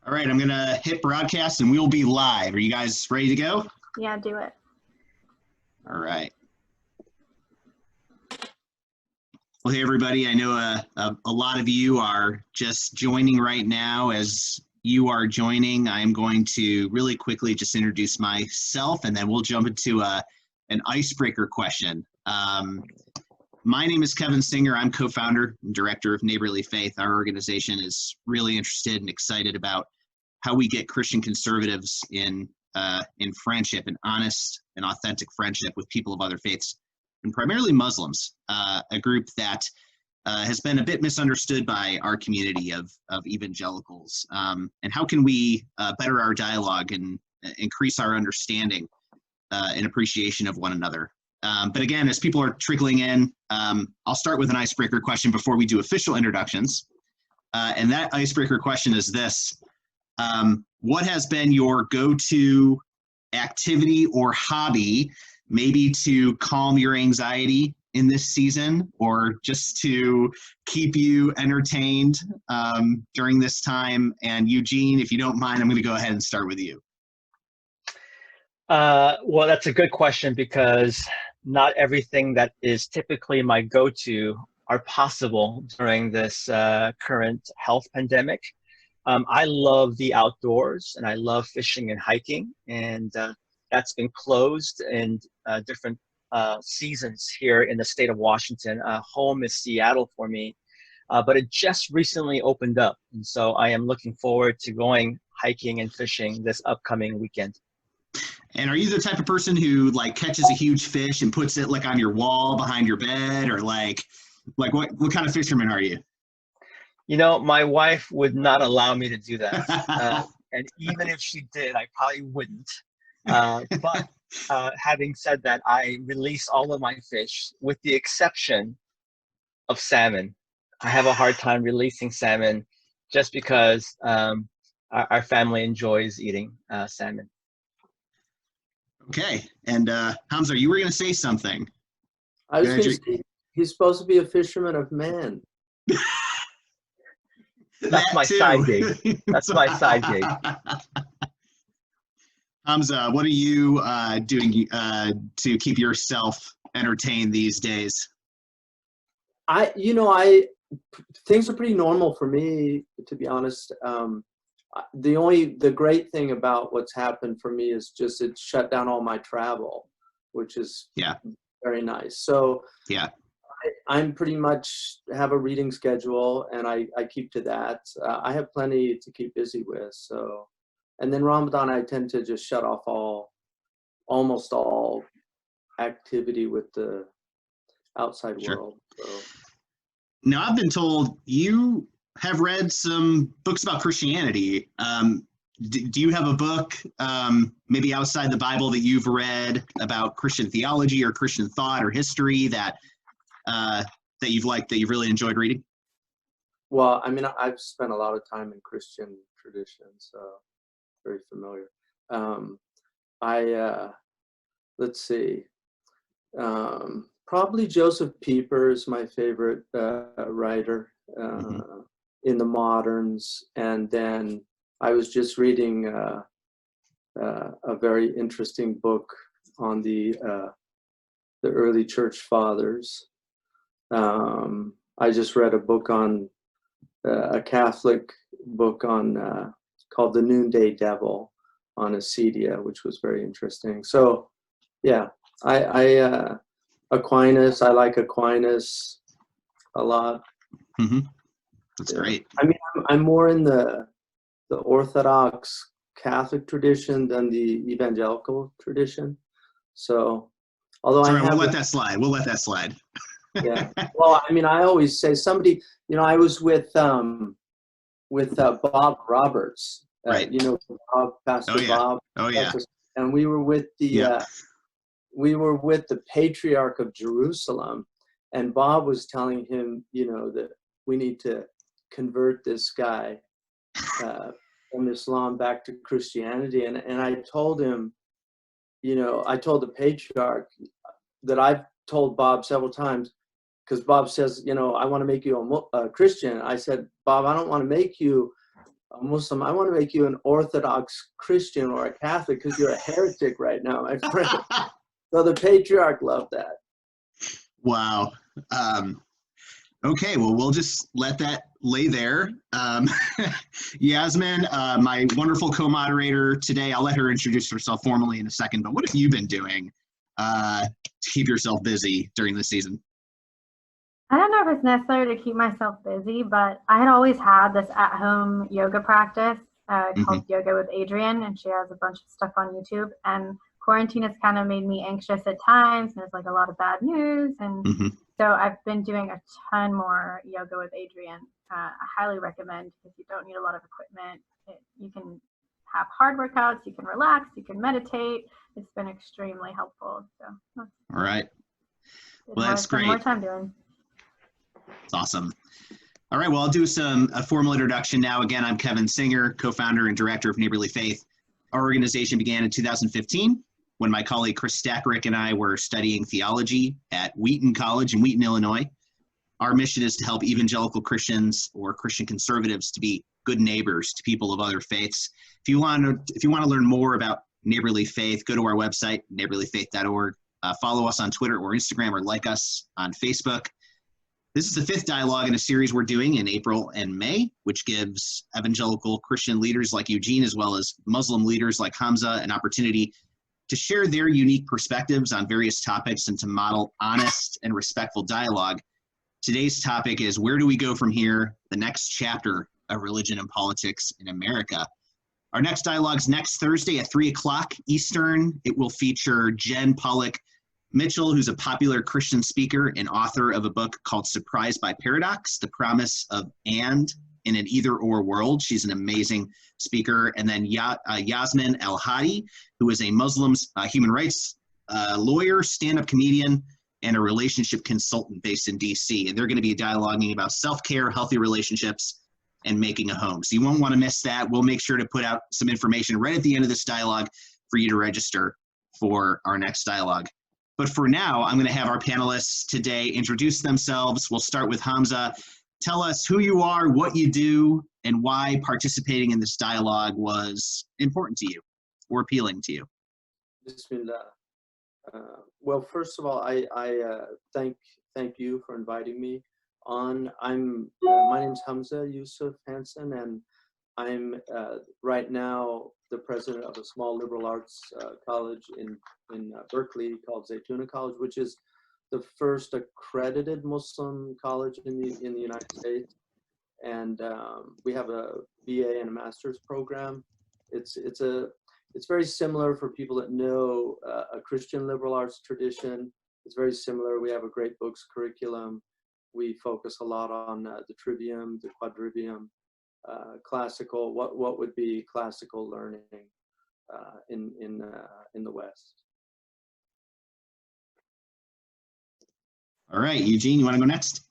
All right, I'm gonna hit broadcast and we'll be live. Are you guys ready to go? Yeah, do it. All right. Well, hey everybody, I know a lot of you are just joining right now. As you are joining, I'm going to really quickly just introduce myself and then we'll jump into an icebreaker question. My name is Kevin Singer. I'm co-founder and director of Neighborly Faith. Our organization is really interested and excited about how we get Christian conservatives in friendship, and honest and authentic friendship with people of other faiths, and primarily Muslims, a group that has been a bit misunderstood by our community of evangelicals. And how can we better our dialogue and increase our understanding and appreciation of one another? But again, as people are trickling in, I'll start with an icebreaker question before we do official introductions. And that icebreaker question is this. What has been your go-to activity or hobby, maybe to calm your anxiety in this season, or just to keep you entertained during this time? And Eugene, if you don't mind, I'm going to go ahead and start with you. Well, that's a good question, because not everything that is typically my go-to are possible during this current health pandemic. I love the outdoors and I love fishing and hiking, and that's been closed in different seasons here in the state of Washington. Home is Seattle for me, but it just recently opened up. And so I am looking forward to going hiking and fishing this upcoming weekend. And are you the type of person who like catches a huge fish and puts it like on your wall behind your bed, or like what kind of fisherman are you? You know, my wife would not allow me to do that. And even if she did, I probably wouldn't. But having said that, I release all of my fish with the exception of salmon. I have a hard time releasing salmon just because our family enjoys eating salmon. Okay. And Hamza, you were going to say something. I was going to say, he's supposed to be a fisherman of men. That's my side gig. That's my side gig. Hamza, what are you doing to keep yourself entertained these days? Things are pretty normal for me, to be honest. The great thing about what's happened for me is just it shut down all my travel, which is very nice. So yeah. I'm pretty much have a reading schedule, and I keep to that. I have plenty to keep busy with. So, and then Ramadan, I tend to just shut off almost all activity with the outside world. So. Now, I've been told you have read some books about Christianity. Do you have a book, maybe outside the Bible, that you've read about Christian theology or Christian thought or history that you've liked, that you've really enjoyed reading? Well, I mean, I've spent a lot of time in Christian tradition, so very familiar. Let's see, probably Joseph Pieper is my favorite writer in the moderns. And then I was just reading a very interesting book on the early church fathers. I just read a book on a Catholic book on called The Noonday Devil on Acedia, which was very interesting. So yeah, Aquinas, I like Aquinas a lot. Mm-hmm. That's great. I mean, I'm more in the Orthodox Catholic tradition than the evangelical tradition. So, although we'll let that slide. We'll let that slide. Yeah. Well, I mean, I always say somebody. You know, I was with Bob Roberts. Right. You know, Pastor Bob. Oh yeah. And we were with the Patriarch of Jerusalem, and Bob was telling him, you know, that we need to convert this guy from Islam back to Christianity. And I told him, you know, I told the Patriarch that I've told Bob several times, because Bob says, you know, I want to make you a Christian. I said, Bob, I don't want to make you a Muslim. I want to make you an Orthodox Christian or a Catholic because you're a heretic right now, my friend. So the patriarch loved that. Wow. Okay, well, we'll just let that lay there. Yasmin, my wonderful co-moderator today, I'll let her introduce herself formally in a second, but what have you been doing to keep yourself busy during this season? I don't know if it's necessary to keep myself busy, but I had always had this at-home yoga practice called Yoga with Adrienne, and she has a bunch of stuff on YouTube. And quarantine has kind of made me anxious at times, and there's like a lot of bad news. And so I've been doing a ton more yoga with Adrienne. I highly recommend because you don't need a lot of equipment. You can have hard workouts, you can relax, you can meditate. It's been extremely helpful. So all right. Well, that's great. great. More time doing. It's awesome. All right, well, I'll do a formal introduction now. Again, I'm Kevin Singer, co-founder and director of Neighborly Faith. Our organization began in 2015 when my colleague Chris Stackerick and I were studying theology at Wheaton College in Wheaton, Illinois. Our mission is to help evangelical Christians or Christian conservatives to be good neighbors to people of other faiths. If you want to learn more about Neighborly Faith, go to our website, neighborlyfaith.org. Follow us on Twitter or Instagram, or like us on Facebook. This is the fifth dialogue in a series we're doing in April and May, which gives evangelical Christian leaders like Eugene, as well as Muslim leaders like Hamza, an opportunity to share their unique perspectives on various topics and to model honest and respectful dialogue. Today's topic is, where do we go from here? The next chapter of religion and politics in America. Our next dialogue is next Thursday at 3 o'clock Eastern. It will feature Jen Pollock Mitchell, who's a popular Christian speaker and author of a book called Surprised by Paradox, The Promise of And in an Either-Or World. She's an amazing speaker. And then Yasmin El-Hadi, who is a Muslim human rights lawyer, stand-up comedian, and a relationship consultant based in DC. And they're going to be dialoguing about self-care, healthy relationships, and making a home. So you won't want to miss that. We'll make sure to put out some information right at the end of this dialogue for you to register for our next dialogue. But for now, I'm going to have our panelists today introduce themselves. We'll start with Hamza. Tell us who you are, what you do, and why participating in this dialogue was important to you or appealing to you. Bismillah. Well, first of all, I thank you for inviting me on. My name's Hamza Yusuf Hansen, and I'm right now the president of a small liberal arts college in Berkeley called Zaytuna College, which is the first accredited Muslim college in the United States. And we have a BA and a master's program. It's very similar for people that know a Christian liberal arts tradition. It's very similar. We have a great books curriculum. We focus a lot on the trivium, the quadrivium, classical, what would be classical learning in the West. All right, Eugene, you want to go next?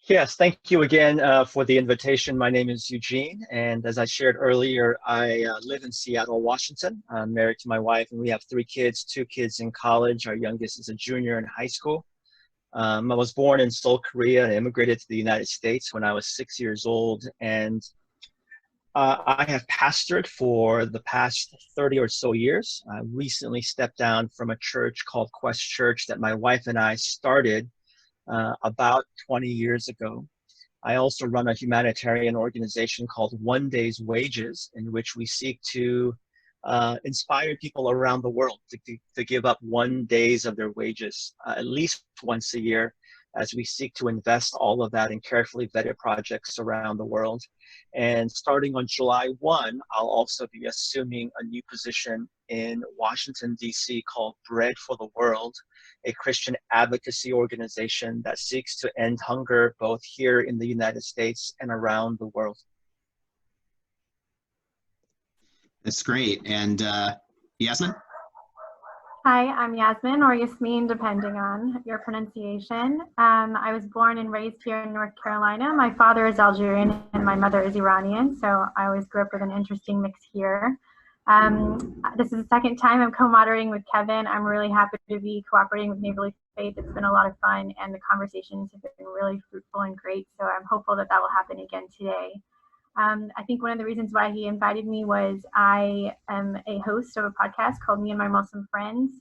Yes, thank you again for the invitation. My name is Eugene, and as I shared earlier, I live in Seattle, Washington. I'm married to my wife, and we have 3 kids, 2 kids in college. Our youngest is a junior in high school. I was born in Seoul, Korea, and immigrated to the United States when I was 6 years old. And I have pastored for the past 30 or so years. I recently stepped down from a church called Quest Church that my wife and I started about 20 years ago. I also run a humanitarian organization called One Day's Wages, in which we seek to inspire people around the world to give up 1 day of their wages at least once a year, as we seek to invest all of that in carefully vetted projects around the world. And starting on July 1, I'll also be assuming a new position in Washington, D.C. called Bread for the World, a Christian advocacy organization that seeks to end hunger both here in the United States and around the world. That's great. And Yasmin? Hi, I'm Yasmin, or Yasmin, depending on your pronunciation. I was born and raised here in North Carolina. My father is Algerian and my mother is Iranian, so I always grew up with an interesting mix here. This is the second time I'm co-moderating with Kevin. I'm really happy to be cooperating with Neighborly Faith. It's been a lot of fun, and the conversations have been really fruitful and great, so I'm hopeful that that will happen again today. I think one of the reasons why he invited me was I am a host of a podcast called Me and My Muslim Friends.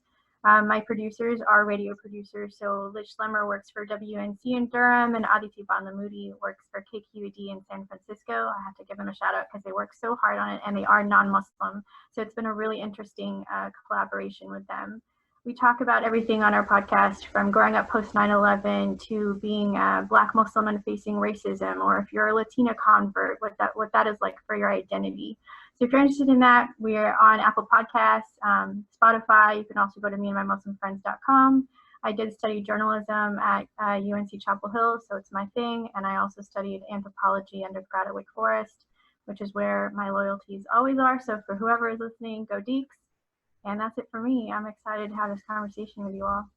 My producers are radio producers, so Liz Schlemmer works for WNC in Durham, and Aditi Bandlamudi works for KQED in San Francisco. I have to give them a shout out because they work so hard on it, and they are non-Muslim. So it's been a really interesting collaboration with them. We talk about everything on our podcast, from growing up post 9/11 to being a Black Muslim and facing racism, or if you're a Latina convert, what that is like for your identity. So if you're interested in that, we're on Apple Podcasts, Spotify. You can also go to meandmymuslimfriends.com. I did study journalism at UNC Chapel Hill, so it's my thing. And I also studied anthropology undergrad at Wake Forest, which is where my loyalties always are. So for whoever is listening, go Deeks. And that's it for me. I'm excited to have this conversation with you all.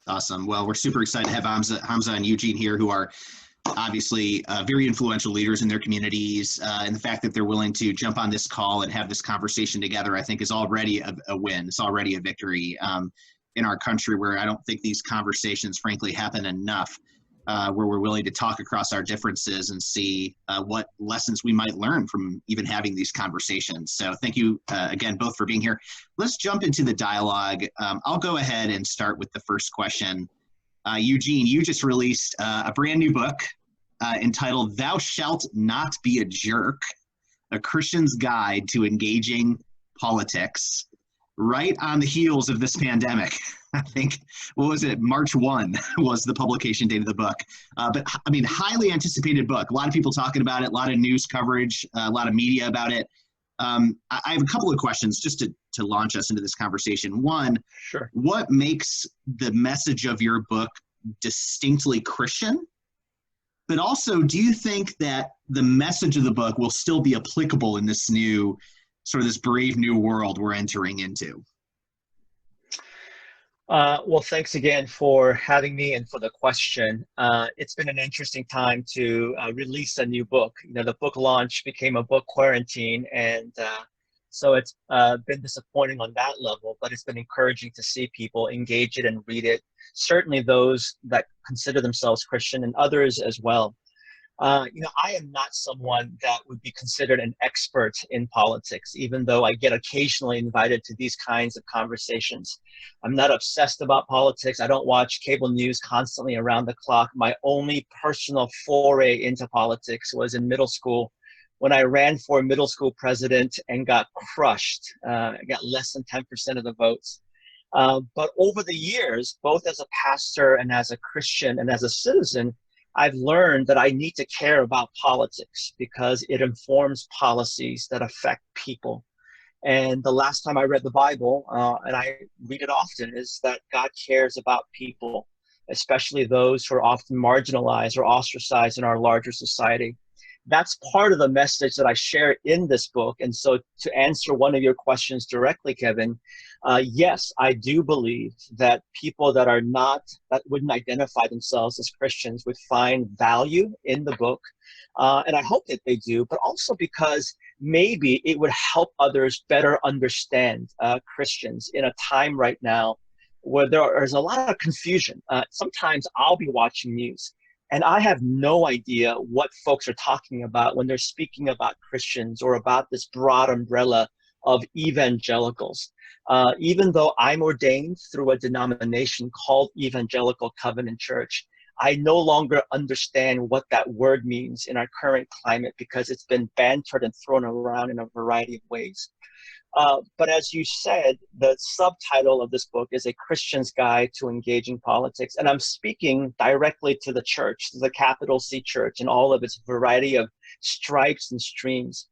Awesome. Well, we're super excited to have Hamza and Eugene here, who are obviously very influential leaders in their communities. And the fact that they're willing to jump on this call and have this conversation together, I think, is already a win. It's already a victory in our country, where I don't think these conversations, frankly, happen enough, where we're willing to talk across our differences and see what lessons we might learn from even having these conversations. So thank you again, both, for being here. Let's jump into the dialogue. I'll go ahead and start with the first question. Eugene, you just released a brand new book entitled Thou Shalt Not Be a Jerk, A Christian's Guide to Engaging Politics, right on the heels of this pandemic. I think, what was it, March 1 was the publication date of the book. But I mean, highly anticipated book. A lot of people talking about it, a lot of news coverage, a lot of media about it. I have a couple of questions just to launch us into this conversation. One, sure. What makes the message of your book distinctly Christian? But also, do you think that the message of the book will still be applicable in this new, sort of this brave new world we're entering into? Well, thanks again for having me and for the question. It's been an interesting time to release a new book. You know, the book launch became a book quarantine, and so it's been disappointing on that level, but it's been encouraging to see people engage it and read it. Certainly those that consider themselves Christian, and others as well. You know, I am not someone that would be considered an expert in politics, even though I get occasionally invited to these kinds of conversations. I'm not obsessed about politics. I don't watch cable news constantly around the clock. My only personal foray into politics was in middle school, when I ran for middle school president and got crushed. I got less than 10% of the votes. But over the years, both as a pastor and as a Christian and as a citizen, I've learned that I need to care about politics because it informs policies that affect people. And the last time I read the Bible, and I read it often, is that God cares about people, especially those who are often marginalized or ostracized in our larger society. That's part of the message that I share in this book. And so to answer one of your questions directly, Kevin, yes, I do believe that people that wouldn't identify themselves as Christians would find value in the book. And I hope that they do, but also because maybe it would help others better understand Christians in a time right now where there's a lot of confusion. Sometimes I'll be watching news, and I have no idea what folks are talking about when they're speaking about Christians or about this broad umbrella of evangelicals. Even though I'm ordained through a denomination called Evangelical Covenant Church, I no longer understand what that word means in our current climate because it's been bantered and thrown around in a variety of ways. But as you said, the subtitle of this book is A Christian's Guide to Engaging Politics. And I'm speaking directly to the church, the capital C church, and all of its variety of stripes and streams.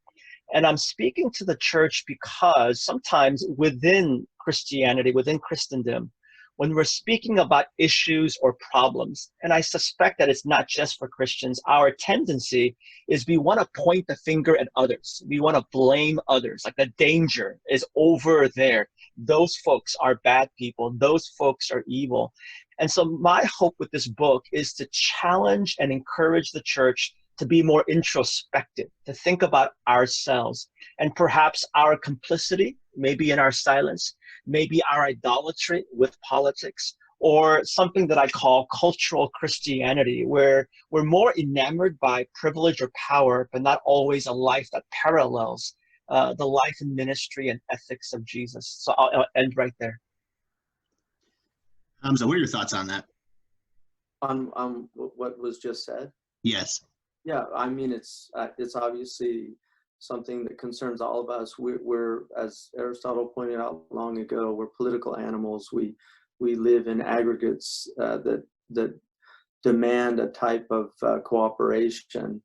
And I'm speaking to the church because sometimes within Christianity, within Christendom, when we're speaking about issues or problems, and I suspect that it's not just for Christians, our tendency is we want to point the finger at others. We want to blame others, like the danger is over there. Those folks are bad people. Those folks are evil. And so my hope with this book is to challenge and encourage the church to be more introspective, to think about ourselves and perhaps our complicity, maybe in our silence, maybe our idolatry with politics, or something that I call cultural Christianity, where we're more enamored by privilege or power, but not always a life that parallels the life and ministry and ethics of Jesus. So I'll end right there. Hamza, what are your thoughts on that? On what was just said? Yes. Yeah, I mean, it's obviously something that concerns all of us. We're, as Aristotle pointed out long ago, we're political animals. We live in aggregates that demand a type of cooperation,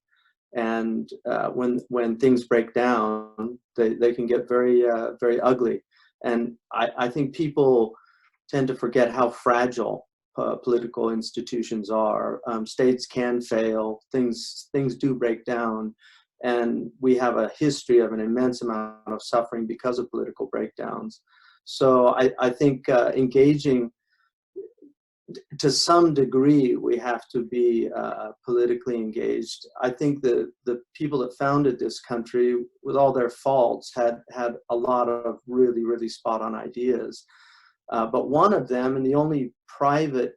and when things break down, they can get very very ugly. And I think people tend to forget how fragile political institutions are. States can fail. Things do break down. And we have a history of an immense amount of suffering because of political breakdowns. So I think engaging, to some degree, we have to be politically engaged. I think the people that founded this country, with all their faults, had a lot of really, really spot-on ideas. But one of them, and the only private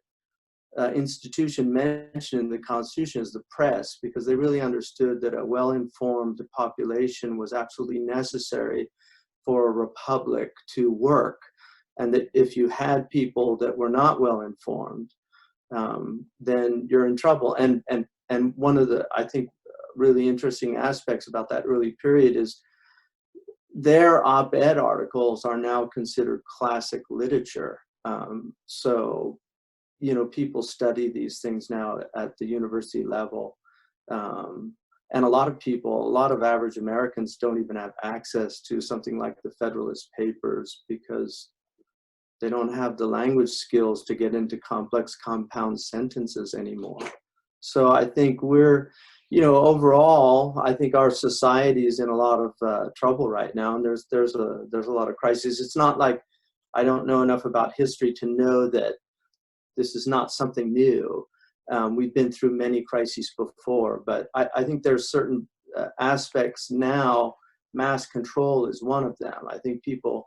institution mentioned in the Constitution, is the press, because they really understood that a well-informed population was absolutely necessary for a republic to work, and that if you had people that were not well-informed, then you're in trouble. And one of the, I think, really interesting aspects about that early period is their op-ed articles are now considered classic literature. So, you know, people study these things now at the university level. And a lot of average Americans don't even have access to something like the Federalist Papers, because they don't have the language skills to get into complex compound sentences anymore. So I think we're, you know, overall, I think our society is in a lot of trouble right now, and there's a lot of crises. It's not like I don't know enough about history to know that this is not something new. We've been through many crises before, but I think there's certain aspects now. Mass control is one of them. I think people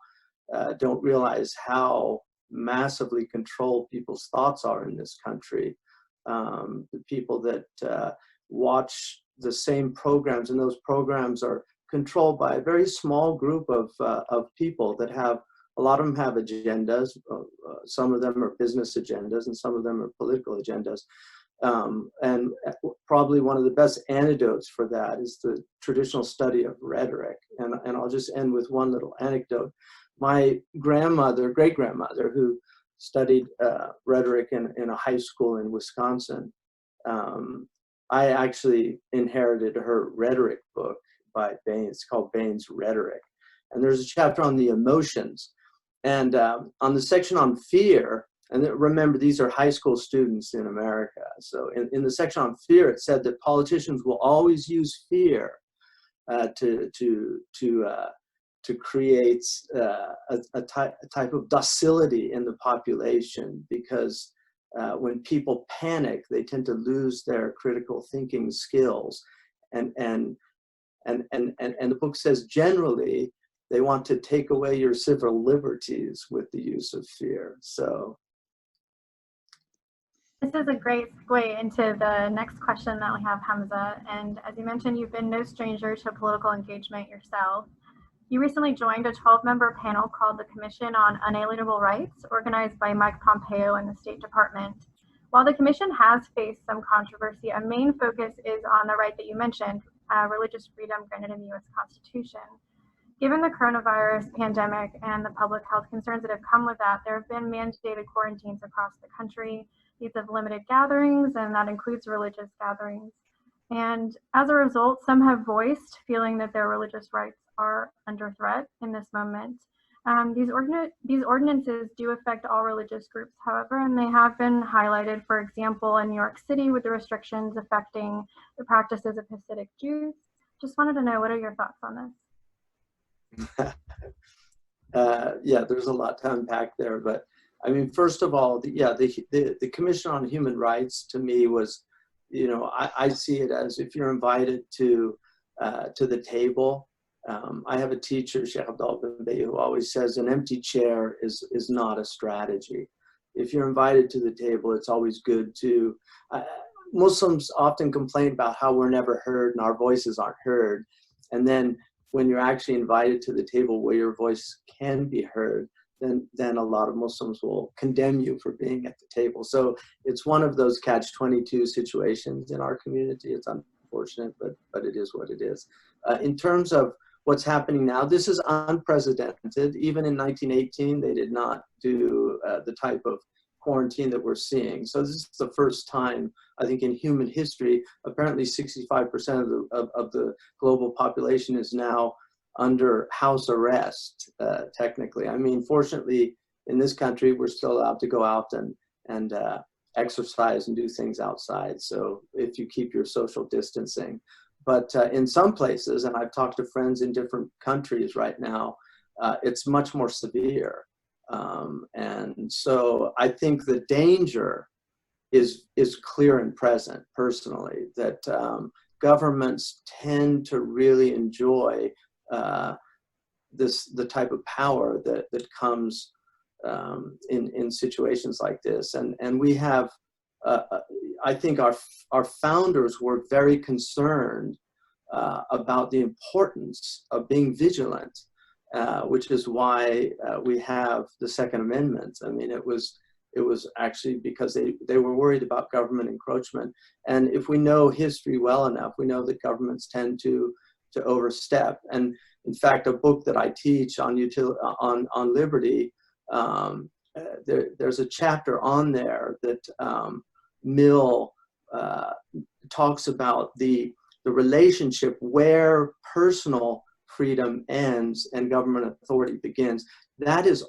don't realize how massively controlled people's thoughts are in this country. The people that watch the same programs, and those programs are controlled by a very small group of people that have, a lot of them have agendas. Some of them are business agendas, and some of them are political agendas. And probably one of the best antidotes for that is the traditional study of rhetoric. And I'll just end with one little anecdote. My grandmother, great-grandmother, who studied rhetoric in a high school in Wisconsin, I actually inherited her rhetoric book by Baines. It's called Baines' Rhetoric. And there's a chapter on the emotions. And on the section on fear, and remember, these are high school students in America. So in the section on fear, it said that politicians will always use fear to create a type of docility in the population, because when people panic, they tend to lose their critical thinking skills. And the book says generally they want to take away your civil liberties with the use of fear. So this is a great segue into the next question that we have, Hamza. And as you mentioned, you've been no stranger to political engagement yourself. You recently joined a 12-member panel called the Commission on Unalienable Rights, organized by Mike Pompeo in the State Department. While the commission has faced some controversy, a main focus is on the right that you mentioned, religious freedom granted in the U.S. Constitution. Given the coronavirus pandemic and the public health concerns that have come with that, there have been mandated quarantines across the country. These have limited gatherings, and that includes religious gatherings. And as a result, some have voiced feeling that their religious rights are under threat in this moment. These ordinances do affect all religious groups, however, and they have been highlighted, for example, in New York City with the restrictions affecting the practices of Hasidic Jews. Just wanted to know, what are your thoughts on this? Yeah, there's a lot to unpack there, but I mean, first of all, the Commission on Human Rights to me was, you know, I see it as, if you're invited to the table. I have a teacher, Sheikh Abdul Ben Bey, who always says an empty chair is not a strategy. if you're invited to the table, it's always good to, Muslims often complain about how we're never heard and our voices aren't heard. And then when you're actually invited to the table where your voice can be heard, then a lot of Muslims will condemn you for being at the table. So it's one of those catch-22 situations in our community. It's unfortunate, but it is what it is. In terms of what's happening now, this is unprecedented. Even in 1918, they did not do the type of quarantine that we're seeing. So this is the first time, I think, in human history. Apparently 65% of the global population is now under house arrest, technically. I mean, fortunately, in this country, we're still allowed to go out and exercise and do things outside. So if you keep your social distancing. But in some places, and I've talked to friends in different countries right now, it's much more severe. And so I think the danger is clear and present, personally, that governments tend to really enjoy the type of power that comes in situations like this. And we have, I think our founders were very concerned about the importance of being vigilant, which is why we have the Second Amendment. I mean, it was actually because they were worried about government encroachment. And if we know history well enough, we know that governments tend to overstep. And in fact, a book that I teach on liberty, there's a chapter on there that Mill talks about the relationship where personal freedom ends and government authority begins. That is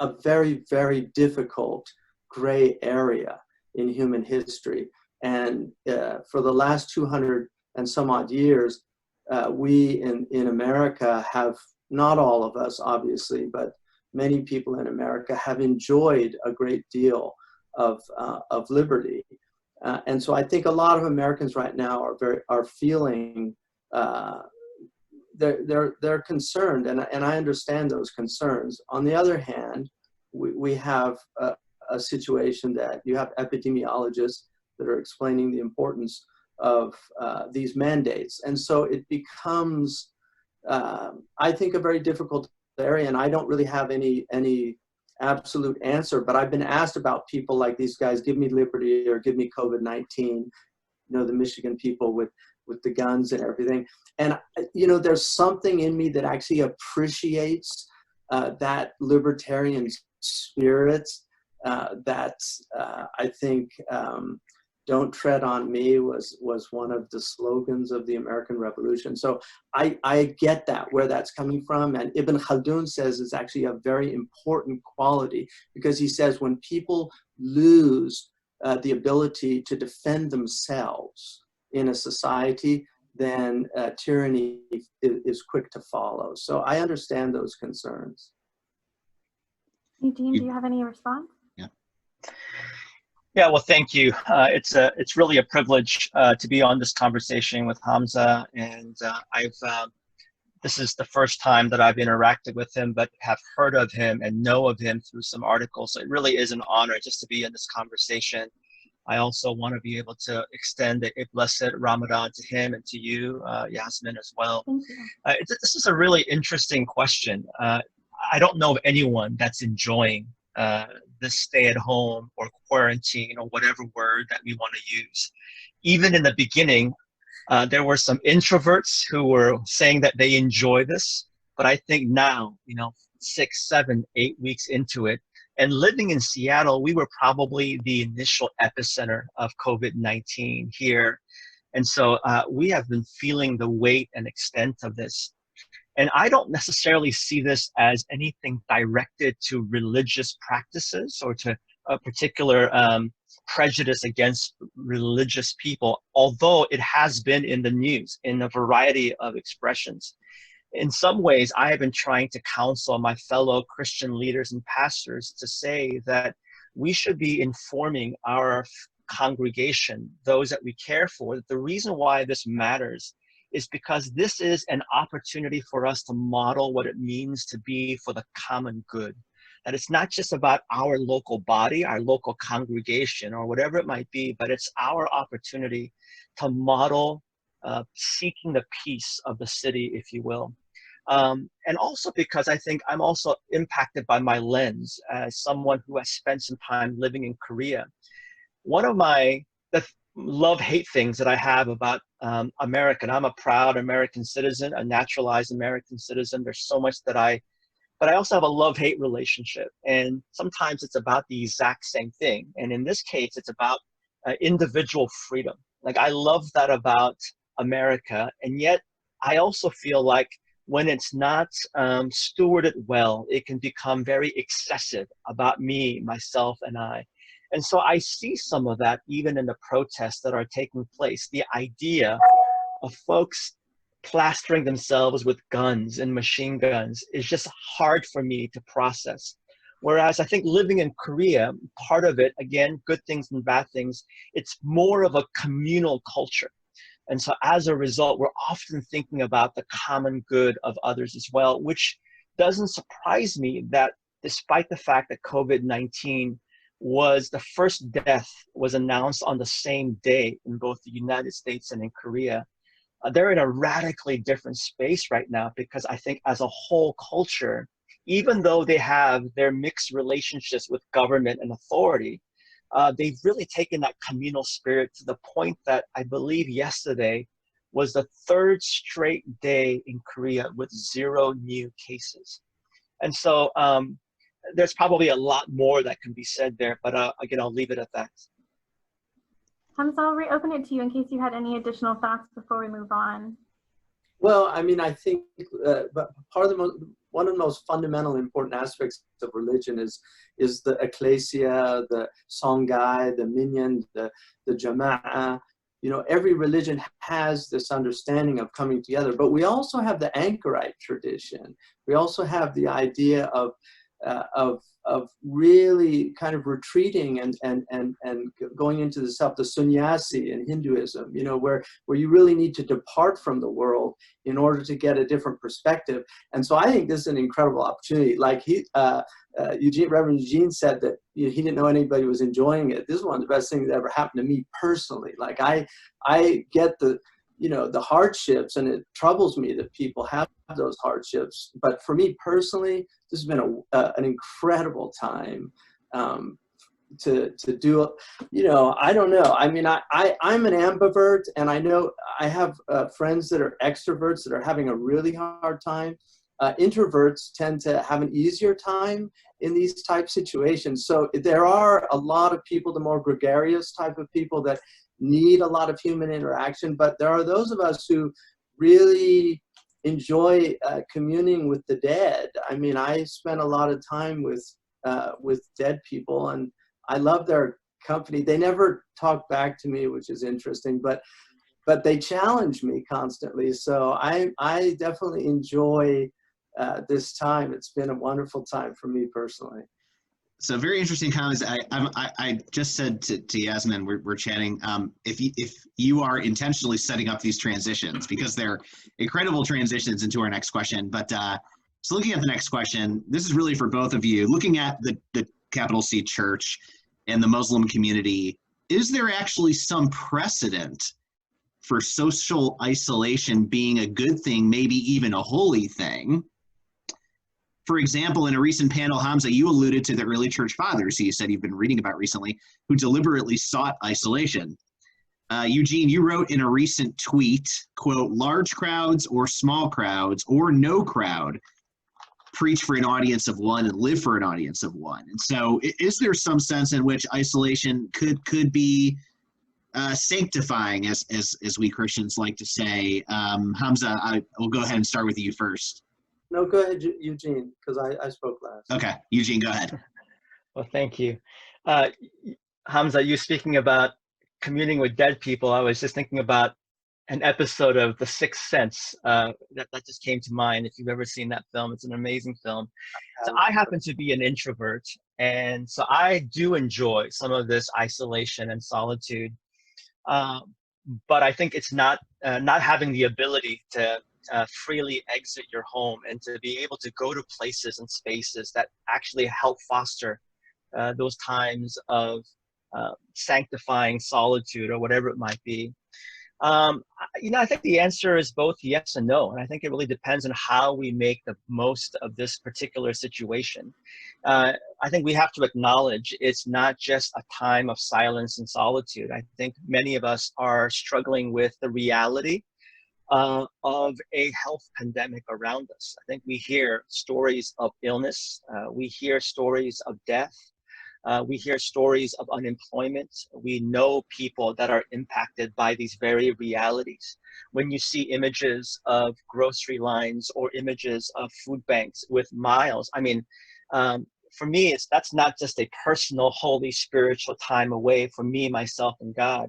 a very, very difficult gray area in human history. And for the last 200 and some odd years, we in America have, not all of us obviously, but many people in America have enjoyed a great deal of liberty. And so I think a lot of Americans right now are feeling, they're concerned, and I understand those concerns. On the other hand, we have a situation that you have epidemiologists that are explaining the importance of these mandates. And so it becomes, I think, a very difficult area, and I don't really have any absolute answer, but I've been asked about people like these guys, give me liberty or give me COVID-19, you know, the Michigan people with the guns and everything. And, you know, there's something in me that actually appreciates that libertarian spirit that I think "Don't tread on me" was one of the slogans of the American Revolution. So I get that, where that's coming from. And Ibn Khaldun says it's actually a very important quality, because he says when people lose the ability to defend themselves in a society, then tyranny is quick to follow. So I understand those concerns. Eugene, do you have any response? Yeah, well, thank you. It's really a privilege to be on this conversation with Hamza, and this is the first time that I've interacted with him, but have heard of him and know of him through some articles. So it really is an honor just to be in this conversation. I also want to be able to extend a blessed Ramadan to him and to you, Yasmin, as well. Thank you. This is a really interesting question. I don't know of anyone that's enjoying this stay-at-home or quarantine or whatever word that we want to use. Even in the beginning, there were some introverts who were saying that they enjoy this, but I think now, 6, 7, 8 weeks into it, and living in Seattle, we were probably the initial epicenter of COVID-19 here. And so we have been feeling the weight and extent of this. And I don't necessarily see this as anything directed to religious practices or to a particular prejudice against religious people, although it has been in the news in a variety of expressions. In some ways, I have been trying to counsel my fellow Christian leaders and pastors to say that we should be informing our congregation, those that we care for, that the reason why this matters is because this is an opportunity for us to model what it means to be for the common good. that it's not just about our local body, our local congregation, or whatever it might be, but it's our opportunity to model seeking the peace of the city, if you will. And also because I think I'm also impacted by my lens as someone who has spent some time living in Korea. One of the love-hate things that I have about America, and I'm a proud American citizen, a naturalized American citizen. There's so much but I also have a love-hate relationship. And sometimes it's about the exact same thing. And in this case, it's about individual freedom. Like, I love that about America. And yet I also feel like when it's not stewarded well, it can become very excessive about me, myself, and I. And so I see some of that even in the protests that are taking place. The idea of folks plastering themselves with guns and machine guns is just hard for me to process. Whereas I think living in Korea, part of it, again, good things and bad things, it's more of a communal culture. And so as a result, we're often thinking about the common good of others as well, which doesn't surprise me that despite the fact that COVID-19 was the first death was announced on the same day in both the United States and in Korea, they're in a radically different space right now, because I think as a whole culture, even though they have their mixed relationships with government and authority, they've really taken that communal spirit to the point that I believe yesterday was the third straight day in Korea with 0 new cases. And so there's probably a lot more that can be said there, but again, I'll leave it at that. Hamza, I'll reopen it to you in case you had any additional thoughts before we move on. Well, I mean, I think one of the most fundamental important aspects of religion is the ecclesia, the songhai, the minyan, the jama'ah. You know, every religion has this understanding of coming together, but we also have the anchorite tradition. We also have the idea of really kind of retreating and going into the self, the sannyasi in Hinduism, you know, where you really need to depart from the world in order to get a different perspective. And so I think this is an incredible opportunity. Like Reverend Eugene said that he didn't know anybody was enjoying it. This is one of the best things that ever happened to me personally. Like I get the hardships, and it troubles me that people have those hardships. But for me personally, this has been an incredible time to do, you know, I don't know. I mean, I'm an ambivert, and I know I have friends that are extroverts that are having a really hard time. Introverts tend to have an easier time in these type situations. So there are a lot of people, the more gregarious type of people, that need a lot of human interaction, but there are those of us who really enjoy communing with the dead. I mean, I spent a lot of time with dead people, and I love their company. They never talk back to me, which is interesting, but they challenge me constantly. So I definitely enjoy this time. It's been a wonderful time for me personally. So very interesting comments. I just said to Yasmin, we're chatting, if you are intentionally setting up these transitions, because they're incredible transitions into our next question. But so looking at the next question, this is really for both of you. Looking at the capital C Church and the Muslim community, is there actually some precedent for social isolation being a good thing, maybe even a holy thing? For example, in a recent panel, Hamza, you alluded to the early church fathers, who you said you've been reading about recently, who deliberately sought isolation. Eugene, you wrote in a recent tweet, quote, "Large crowds or small crowds or no crowd, preach for an audience of one and live for an audience of one." And so is there some sense in which isolation could be sanctifying, as we Christians like to say? Hamza, I will go ahead and start with you first. No, go ahead, Eugene, because I spoke last. Okay, Eugene, go ahead. Well, thank you. Hamza, you speaking about communing with dead people, I was just thinking about an episode of The Sixth Sense that just came to mind. If you've ever seen that film, it's an amazing film. So I happen to be an introvert, and so I do enjoy some of this isolation and solitude. But I think it's not having the ability to freely exit your home and to be able to go to places and spaces that actually help foster those times of sanctifying solitude or whatever it might be. I think the answer is both yes and no. And I think it really depends on how we make the most of this particular situation. I think we have to acknowledge it's not just a time of silence and solitude. I think many of us are struggling with the reality of a health pandemic around us. I think we hear stories of illness. We hear stories of death. We hear stories of unemployment. We know people that are impacted by these very realities. When you see images of grocery lines or images of food banks with miles, I mean, for me, that's not just a personal, holy, spiritual time away from me, myself, and God.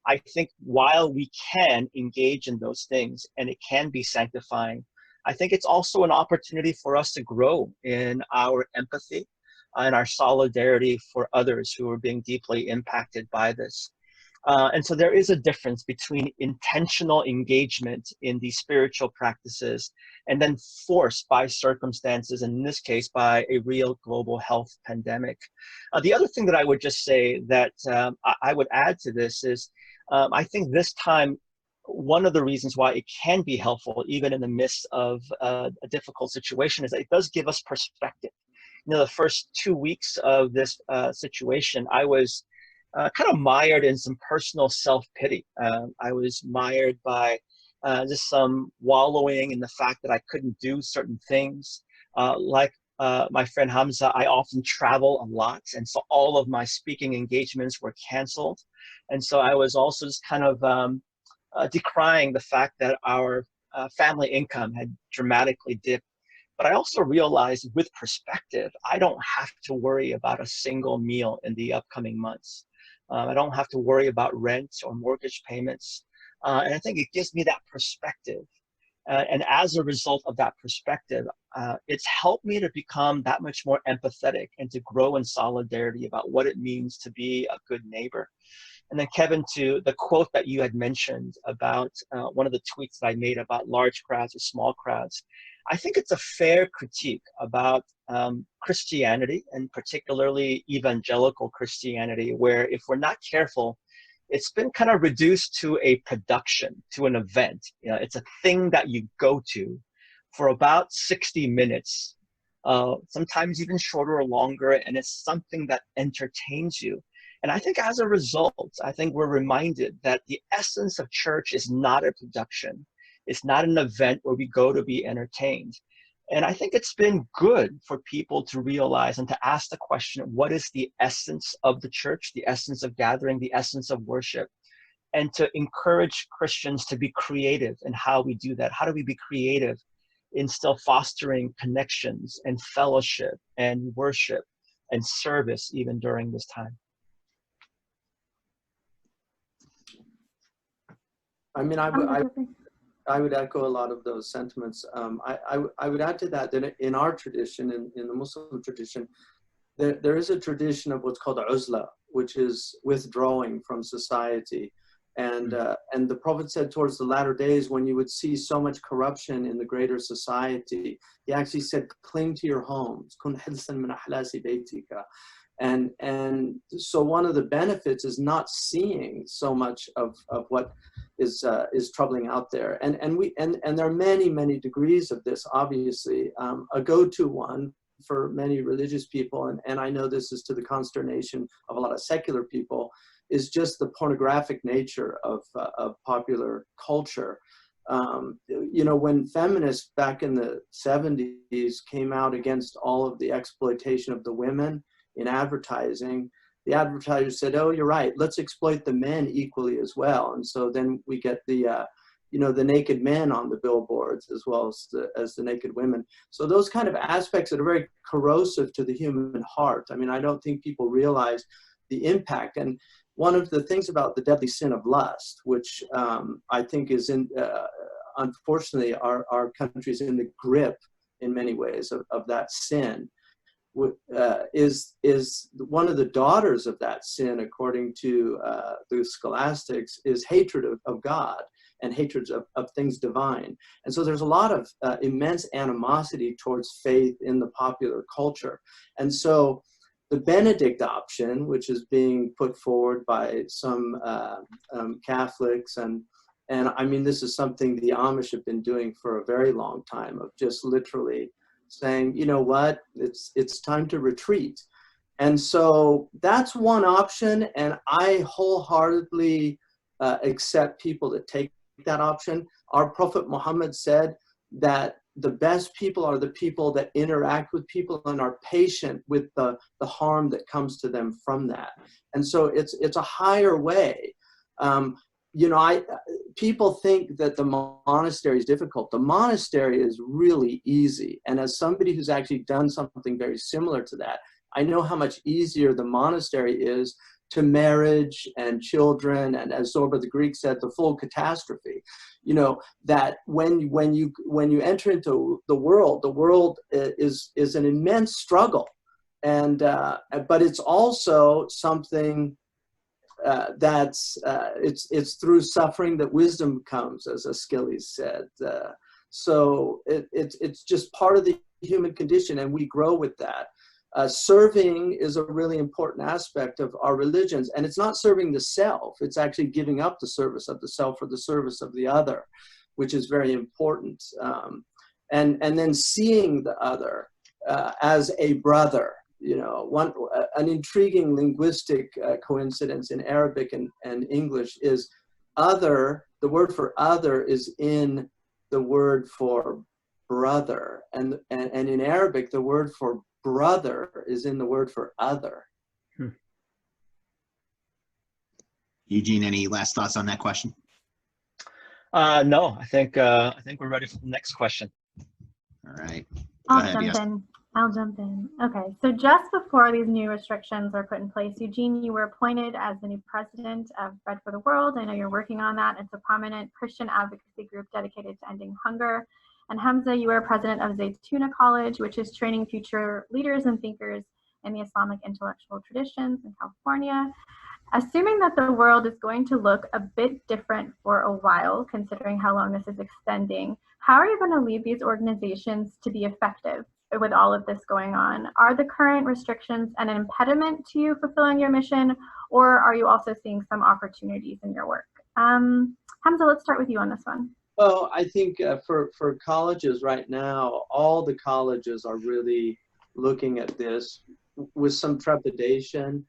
I think while we can engage in those things and it can be sanctifying, I think it's also an opportunity for us to grow in our empathy and our solidarity for others who are being deeply impacted by this. And so there is a difference between intentional engagement in these spiritual practices and then forced by circumstances, and in this case, by a real global health pandemic. The other thing that I would just say that I would add to this is, I think this time, one of the reasons why it can be helpful, even in the midst of a difficult situation, is that it does give us perspective. The first 2 weeks of this situation, I was kind of mired in some personal self-pity. I was mired by just some wallowing in the fact that I couldn't do certain things. Like my friend Hamza, I often travel a lot, and so all of my speaking engagements were canceled. And so I was also just kind of decrying the fact that our family income had dramatically dipped. But I also realized with perspective, I don't have to worry about a single meal in the upcoming months. I don't have to worry about rent or mortgage payments. And I think it gives me that perspective. And as a result of that perspective, it's helped me to become that much more empathetic and to grow in solidarity about what it means to be a good neighbor. And then Kevin, to the quote that you had mentioned about one of the tweets that I made about large crowds or small crowds, I think it's a fair critique about Christianity, and particularly evangelical Christianity, where if we're not careful, it's been kind of reduced to a production, to an event. It's a thing that you go to for about 60 minutes, sometimes even shorter or longer, and it's something that entertains you. And I think as a result, I think we're reminded that the essence of church is not a production. It's not an event where we go to be entertained. And I think it's been good for people to realize and to ask the question, what is the essence of the church, the essence of gathering, the essence of worship? And to encourage Christians to be creative in how we do that. How do we be creative in still fostering connections and fellowship and worship and service even during this time? I mean, I would echo a lot of those sentiments. I would add to that in our tradition, in the Muslim tradition, there is a tradition of what's called uzla, which is withdrawing from society. And the Prophet said towards the latter days, when you would see so much corruption in the greater society, he actually said, cling to your homes. And so one of the benefits is not seeing so much of what is troubling out there. And there are many degrees of this, obviously. A go-to one for many religious people, and I know this is to the consternation of a lot of secular people, is just the pornographic nature of popular culture. When feminists back in the 70s came out against all of the exploitation of the women in advertising, the advertisers said, oh, you're right, let's exploit the men equally as well. And so then we get the naked men on the billboards as well as the naked women. So those kind of aspects that are very corrosive to the human heart. I mean, I don't think people realize the impact. And one of the things about the deadly sin of lust, which I think is unfortunately, our country is in the grip in many ways of that sin, is one of the daughters of that sin, according to the scholastics, is hatred of God. and hatreds of things divine. And so there's a lot of immense animosity towards faith in the popular culture. And so the Benedict option, which is being put forward by some Catholics, and I mean, this is something the Amish have been doing for a very long time, of just literally saying, you know what, it's time to retreat. And so that's one option, and I wholeheartedly accept people that take that option. Our Prophet Muhammad said that the best people are the people that interact with people and are patient with the harm that comes to them from that. And so it's a higher way. You know, people think that the monastery is difficult. The monastery is really easy. And as somebody who's actually done something very similar to that, I know how much easier the monastery is to marriage and children, and as Zorba the Greek said, the full catastrophe. You know, that when you enter into the world is an immense struggle, and but it's also something that's it's through suffering that wisdom comes, as Aeschylus said. So it's just part of the human condition, and we grow with that. Serving is a really important aspect of our religions, and it's not serving the self, it's actually giving up the service of the self for the service of the other, which is very important. And then seeing the other as a brother. You know, an intriguing linguistic coincidence in Arabic and English is other. The word for other is in the word for brother, and in Arabic the word for brother is in the word for other. Eugene, any last thoughts on that question? No, I think we're ready for the next question. All right. I'll jump in. Okay, so just before these new restrictions are put in place, Eugene, you were appointed as the new president of Bread for the World. I know you're working on that. It's a prominent Christian advocacy group dedicated to ending hunger. And Hamza, you are president of Zaytuna College, which is training future leaders and thinkers in the Islamic intellectual traditions in California. Assuming that the world is going to look a bit different for a while, considering how long this is extending, how are you going to lead these organizations to be effective with all of this going on? Are the current restrictions an impediment to you fulfilling your mission, or are you also seeing some opportunities in your work? Hamza, let's start with you on this one. Well, I think for colleges right now, all the colleges are really looking at this with some trepidation,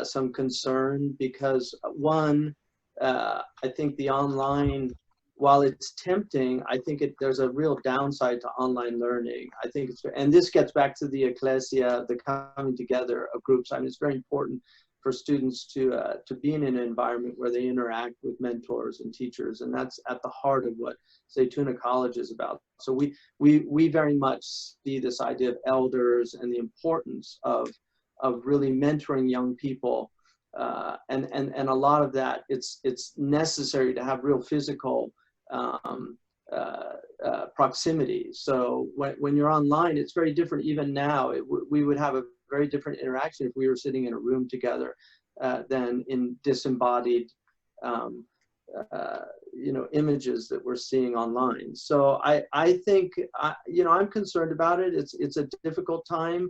some concern, because one, I think the online, while it's tempting, I think there's a real downside to online learning. I think and this gets back to the ecclesia, the coming together of groups. I mean, it's very important for students to be in an environment where they interact with mentors and teachers, and that's at the heart of what Zaytuna College is about. So we very much see this idea of elders and the importance of really mentoring young people, and a lot of that it's necessary to have real physical proximity. So when you're online, it's very different. Even now, we would have a very different interaction if we were sitting in a room together than in disembodied images that we're seeing online. So I think I'm concerned about it. It's a difficult time.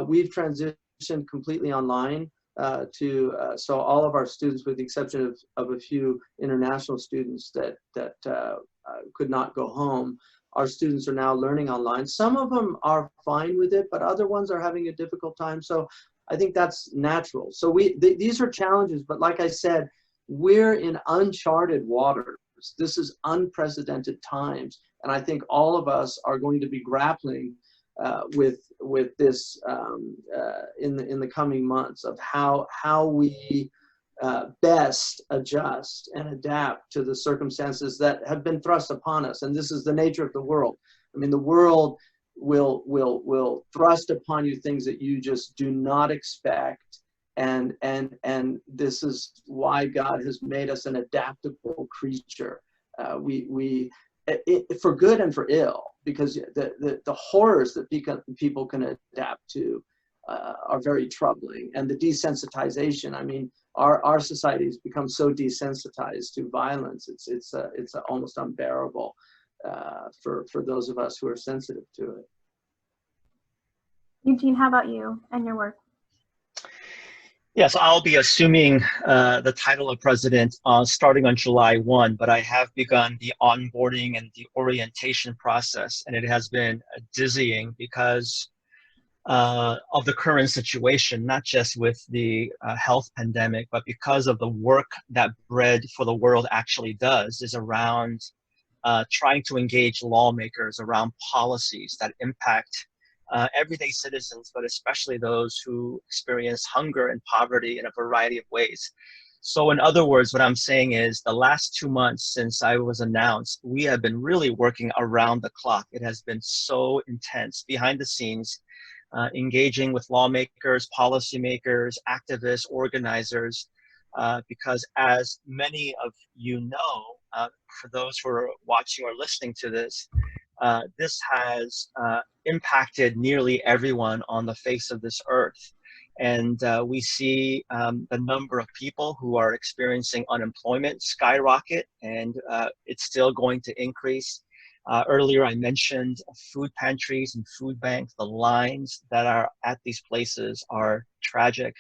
We've transitioned completely online so all of our students, with the exception of a few international students that could not go home, our students are now learning online. Some of them are fine with it, but other ones are having a difficult time. So I think that's natural. So these are challenges, but like I said, we're in uncharted waters. This is unprecedented times, and I think all of us are going to be grappling with this in the coming months, of how we best adjust and adapt to the circumstances that have been thrust upon us. And this is the nature of the world. I mean, the world will thrust upon you things that you just do not expect. And this is why God has made us an adaptable creature. For good and for ill, because the horrors that people can adapt to are very troubling. And the desensitization, I mean, our society has become so desensitized to violence. It's almost unbearable for those of us who are sensitive to it. Eugene, how about you and your work? Yes, I'll be assuming the title of president starting on July 1, but I have begun the onboarding and the orientation process, and it has been dizzying because of the current situation, not just with the health pandemic, but because of the work that Bread for the World actually does is around trying to engage lawmakers around policies that impact everyday citizens, but especially those who experience hunger and poverty in a variety of ways. So in other words, what I'm saying is the last 2 months since I was announced, we have been really working around the clock. It has been so intense behind the scenes, engaging with lawmakers, policymakers, activists, organizers, because as many of you know, for those who are watching or listening to this, this has impacted nearly everyone on the face of this earth. And we see the number of people who are experiencing unemployment skyrocket, and it's still going to increase. Earlier, I mentioned food pantries and food banks. The lines that are at these places are tragic.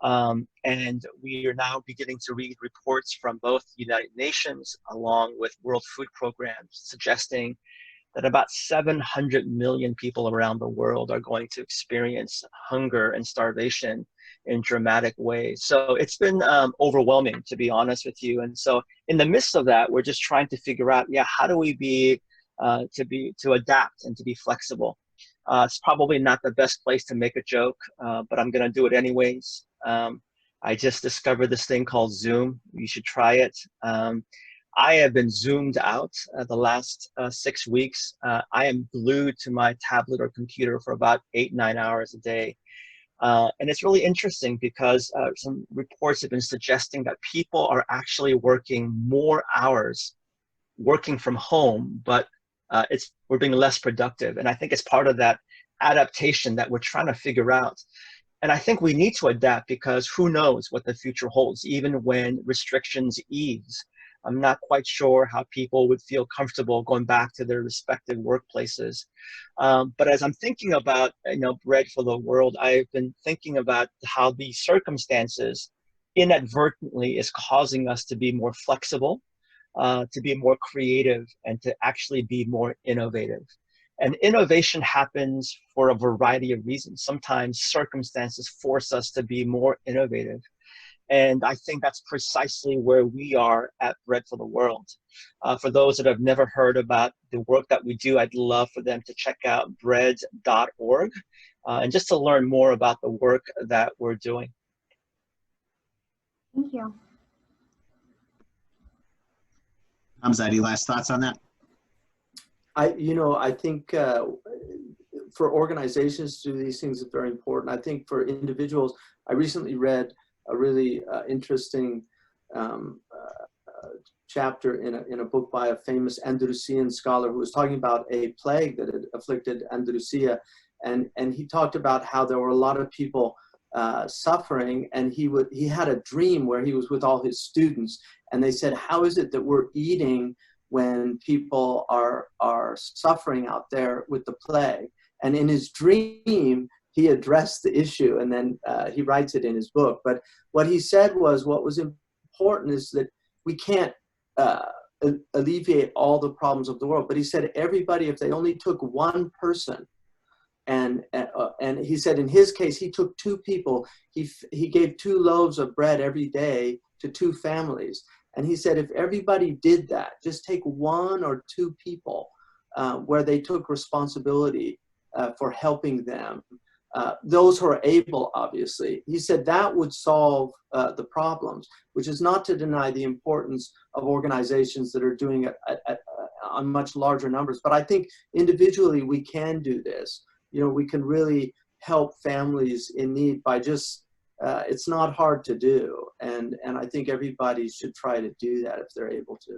And we are now beginning to read reports from both the United Nations along with World Food Programs suggesting that about 700 million people around the world are going to experience hunger and starvation in dramatic ways. So it's been overwhelming, to be honest with you. And so in the midst of that, we're just trying to figure out, how do we be to adapt and to be flexible? It's probably not the best place to make a joke, but I'm going to do it anyways. I just discovered this thing called Zoom. You should try it. I have been zoomed out the last 6 weeks. I am glued to my tablet or computer for about 8-9 hours a day. And it's really interesting because some reports have been suggesting that people are actually working more hours working from home, but we're being less productive. And I think it's part of that adaptation that we're trying to figure out. And I think we need to adapt because who knows what the future holds, even when restrictions ease. I'm not quite sure how people would feel comfortable going back to their respective workplaces. But as I'm thinking about, Bread for the World, I've been thinking about how these circumstances inadvertently is causing us to be more flexible, to be more creative, and to actually be more innovative. And innovation happens for a variety of reasons. Sometimes circumstances force us to be more innovative. And I think that's precisely where we are at Bread for the World. For those that have never heard about the work that we do, I'd love for them to check out bread.org and just to learn more about the work that we're doing. Thank you. Hamza, any last thoughts on that? I think for organizations to do these things is very important. I think for individuals, I recently read a really interesting chapter in a book by a famous Andalusian scholar who was talking about a plague that had afflicted Andalusia. And he talked about how there were a lot of people suffering, and he had a dream where he was with all his students, and they said, how is it that we're eating when people are suffering out there with the plague? And in his dream, he addressed the issue, and then he writes it in his book. But what he said was, what was important is that we can't alleviate all the problems of the world. But he said, everybody, if they only took one person, and he said in his case, he took 2 people. He gave 2 loaves of bread every day to 2 families. And he said, if everybody did that, just take 1 or 2 people where they took responsibility for helping them, those who are able, obviously. He said that would solve the problems, which is not to deny the importance of organizations that are doing it on much larger numbers. But I think individually we can do this. We can really help families in need by just, it's not hard to do. And I think everybody should try to do that if they're able to.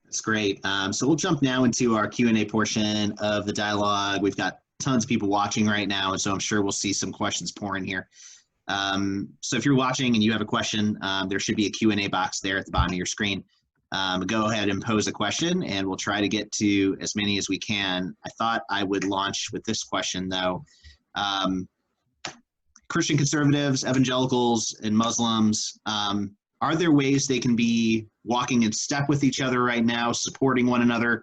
That's great. So we'll jump now into our Q&A portion of the dialogue. We've got tons of people watching right now, and so I'm sure we'll see some questions pouring here. So if you're watching and you have a question, there should be a Q&A box there at the bottom of your screen. Go ahead and pose a question, and we'll try to get to as many as we can. I thought I would launch with this question, though. Christian conservatives, evangelicals, and Muslims, are there ways they can be walking in step with each other right now, supporting one another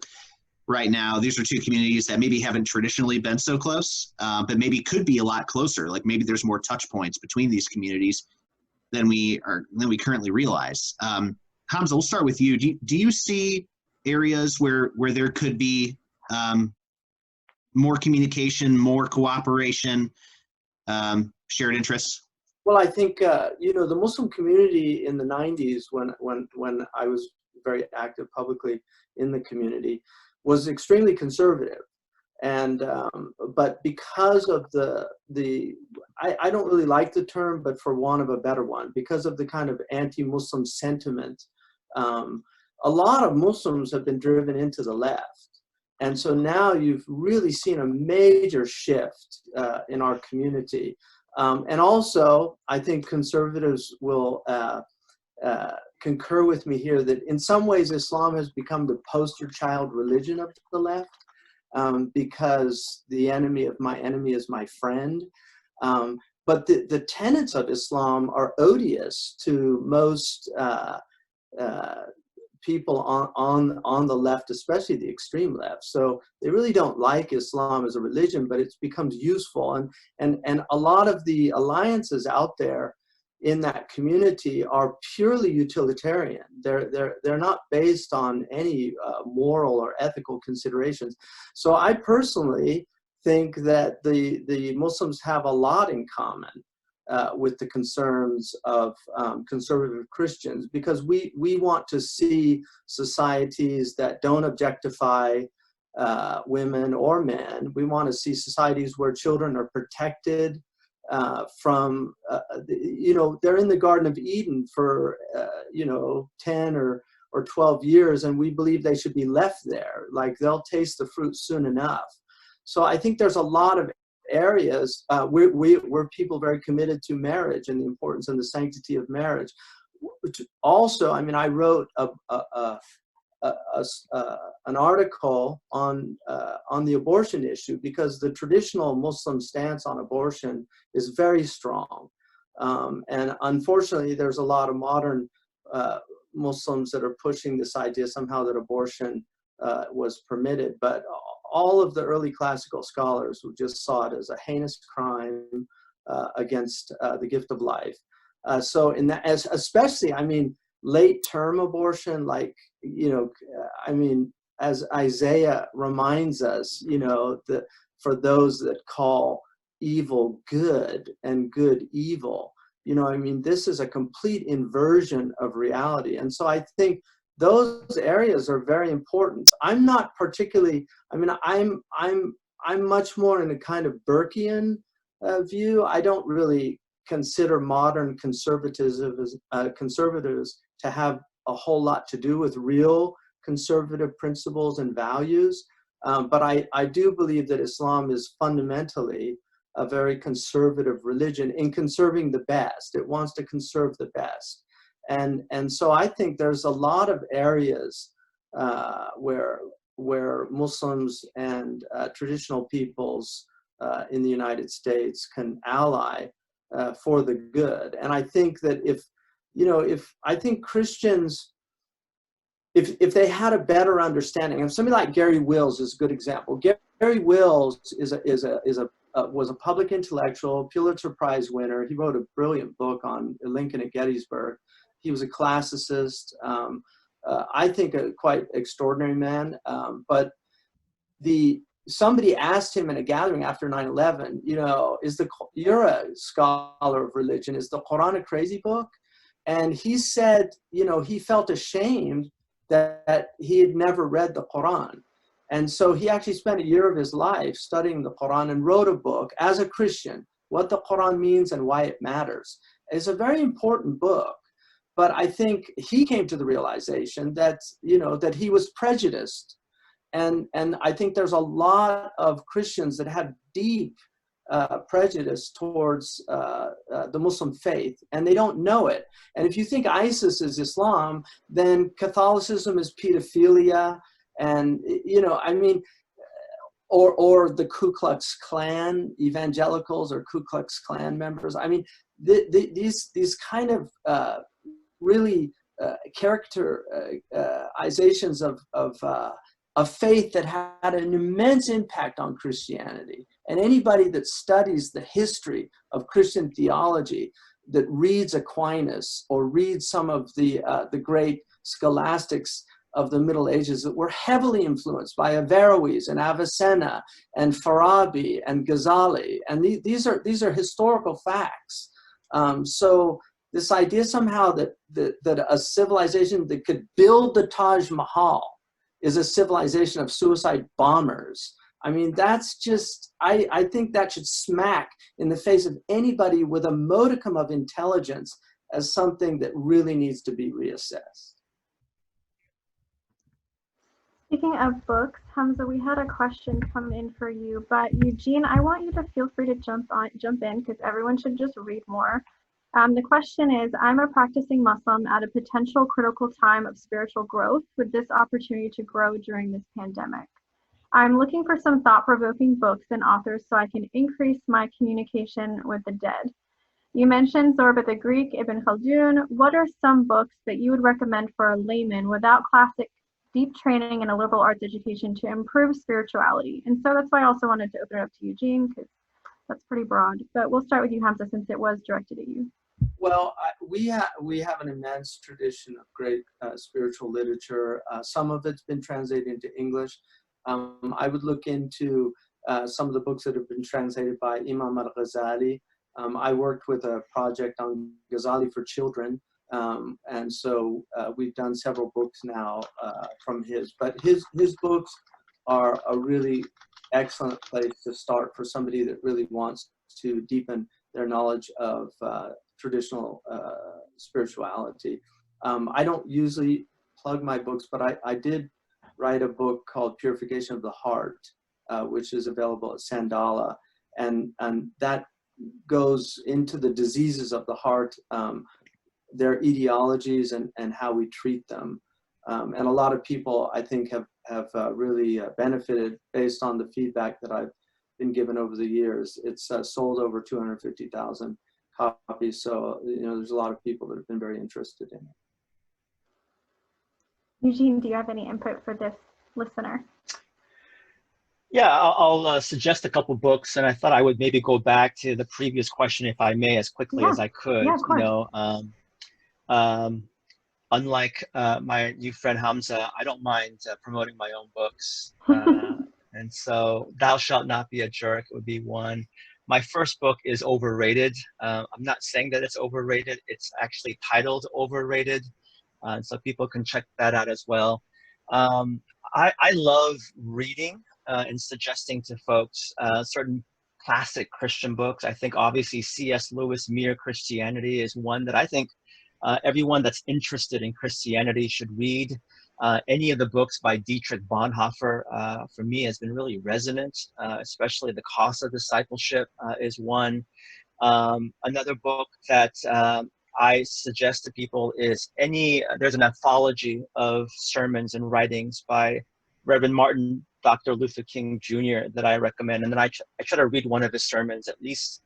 right now? These are two communities that maybe haven't traditionally been so close, but maybe could be a lot closer. Like maybe there's more touch points between these communities than we currently realize. Hamza, we'll start with you. Do you see areas where there could be more communication, more cooperation, shared interests? Well, I think the Muslim community in the 90s, when I was very active publicly in the community, was extremely conservative, and but because of I don't really like the term, but for want of a better one, because of the kind of anti-Muslim sentiment, a lot of Muslims have been driven into the left, and so now you've really seen a major shift in our community. And also, I think conservatives will concur with me here that in some ways Islam has become the poster child religion of the left, because the enemy of my enemy is my friend. But the tenets of Islam are odious to most people on the left, especially the extreme left. So they really don't like Islam as a religion, but it becomes useful. And a lot of the alliances out there in that community are purely utilitarian. They're not based on any moral or ethical considerations. So I personally think that the Muslims have a lot in common with the concerns of conservative Christians, because we want to see societies that don't objectify women or men. We want to see societies where children are protected from, they're in the Garden of Eden for, 10 or 12 years, and we believe they should be left there. Like, they'll taste the fruit soon enough. So I think there's a lot of areas we're people very committed to marriage and the importance and the sanctity of marriage. Also, I mean, I wrote an article on the abortion issue, because the traditional Muslim stance on abortion is very strong, and unfortunately, there's a lot of modern Muslims that are pushing this idea somehow that abortion was permitted, but all of the early classical scholars who just saw it as a heinous crime against the gift of life. So in that, especially, I mean, late-term abortion, like, as Isaiah reminds us, that for those that call evil good and good evil, this is a complete inversion of reality. And so I think those areas are very important. I'm not particularly, I'm much more in a kind of Burkean view. I don't really consider modern conservatives to have a whole lot to do with real conservative principles and values. But I do believe that Islam is fundamentally a very conservative religion in conserving the best. It wants to conserve the best. And so I think there's a lot of areas where Muslims and traditional peoples in the United States can ally for the good. And I think that if Christians, if they had a better understanding, and somebody like Gary Wills is a good example. Gary Wills was a public intellectual, Pulitzer Prize winner. He wrote a brilliant book on Lincoln at Gettysburg. He was a classicist, I think a quite extraordinary man. But somebody asked him in a gathering after 9/11, you're a scholar of religion, is the Quran a crazy book? And he said, he felt ashamed that he had never read the Quran. And so he actually spent a year of his life studying the Quran and wrote a book as a Christian, what the Quran means and why it matters. It's a very important book. But I think he came to the realization that, that he was prejudiced And I think there's a lot of Christians that have deep prejudice towards the Muslim faith, and they don't know it. And if you think ISIS is Islam, then Catholicism is pedophilia, and I mean, or the Ku Klux Klan, evangelicals or Ku Klux Klan members. I mean, these kind of really characterizations of faith that had an immense impact on Christianity. And anybody that studies the history of Christian theology, that reads Aquinas or reads some of the great scholastics of the Middle Ages that were heavily influenced by Averroes and Avicenna and Farabi and Ghazali, and these are historical facts. So this idea somehow that a civilization that could build the Taj Mahal is a civilization of suicide bombers. I mean, that's just, I think that should smack in the face of anybody with a modicum of intelligence as something that really needs to be reassessed. Speaking of books, Hamza, we had a question come in for you, but Eugene, I want you to feel free to jump in because everyone should just read more. The question is, I'm a practicing Muslim at a potential critical time of spiritual growth with this opportunity to grow during this pandemic. I'm looking for some thought-provoking books and authors so I can increase my communication with the dead. You mentioned Zorba the Greek, Ibn Khaldun. What are some books that you would recommend for a layman without classic deep training in a liberal arts education to improve spirituality? And so that's why I also wanted to open it up to Eugene, because that's pretty broad. But we'll start with you, Hamza, since it was directed at you. Well, we have an immense tradition of great spiritual literature. Some of it's been translated into English. I would look into some of the books that have been translated by Imam al-Ghazali. I worked with a project on Ghazali for children, and so we've done several books now from his. But his books are a really excellent place to start for somebody that really wants to deepen their knowledge of traditional spirituality. I don't usually plug my books, but I did write a book called Purification of the Heart, which is available at Sandala, and that goes into the diseases of the heart, their etiologies, and how we treat them. And a lot of people, I think, have really benefited based on the feedback that I've been given over the years. It's sold over 250,000 copies, so there's a lot of people that have been very interested in it. Eugene, do you have any input for this listener? Yeah, I'll suggest a couple books, and I thought I would maybe go back to the previous question, if I may, as quickly as I could. Yeah, of course. Unlike my new friend Hamza, I don't mind promoting my own books. And so Thou Shalt Not Be a Jerk would be one. My first book is Overrated. I'm not saying that it's overrated. It's actually titled Overrated. So people can check that out as well. I love reading and suggesting to folks certain classic Christian books. I think obviously C.S. Lewis' Mere Christianity is one that I think everyone that's interested in Christianity should read. Any of the books by Dietrich Bonhoeffer, for me, has been really resonant, especially The Cost of Discipleship is one. Another book that I suggest to people is there's an anthology of sermons and writings by Reverend Martin Dr. Luther King Jr. that I recommend. And then I try to read one of his sermons at least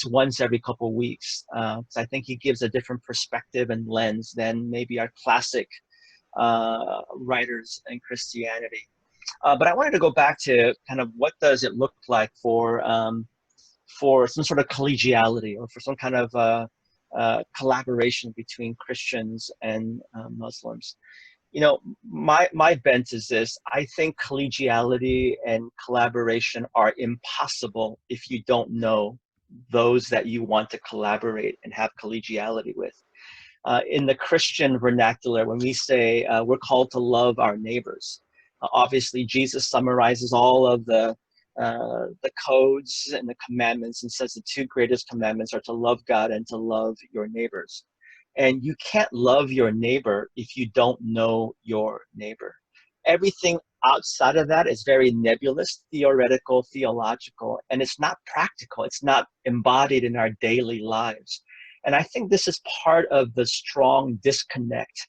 once every couple of weeks. So I think he gives a different perspective and lens than maybe our classic writers in Christianity. But I wanted to go back to kind of what does it look like for some sort of collegiality or for some kind of collaboration between Christians and Muslims. My bent is this: I think collegiality and collaboration are impossible if you don't know those that you want to collaborate and have collegiality with. In the Christian vernacular, when we say we're called to love our neighbors, obviously Jesus summarizes all of the codes and the commandments and says the two greatest commandments are to love God and to love your neighbors. And you can't love your neighbor if you don't know your neighbor. Everything outside of that is very nebulous, theoretical, theological, and it's not practical. It's not embodied in our daily lives. And I think this is part of the strong disconnect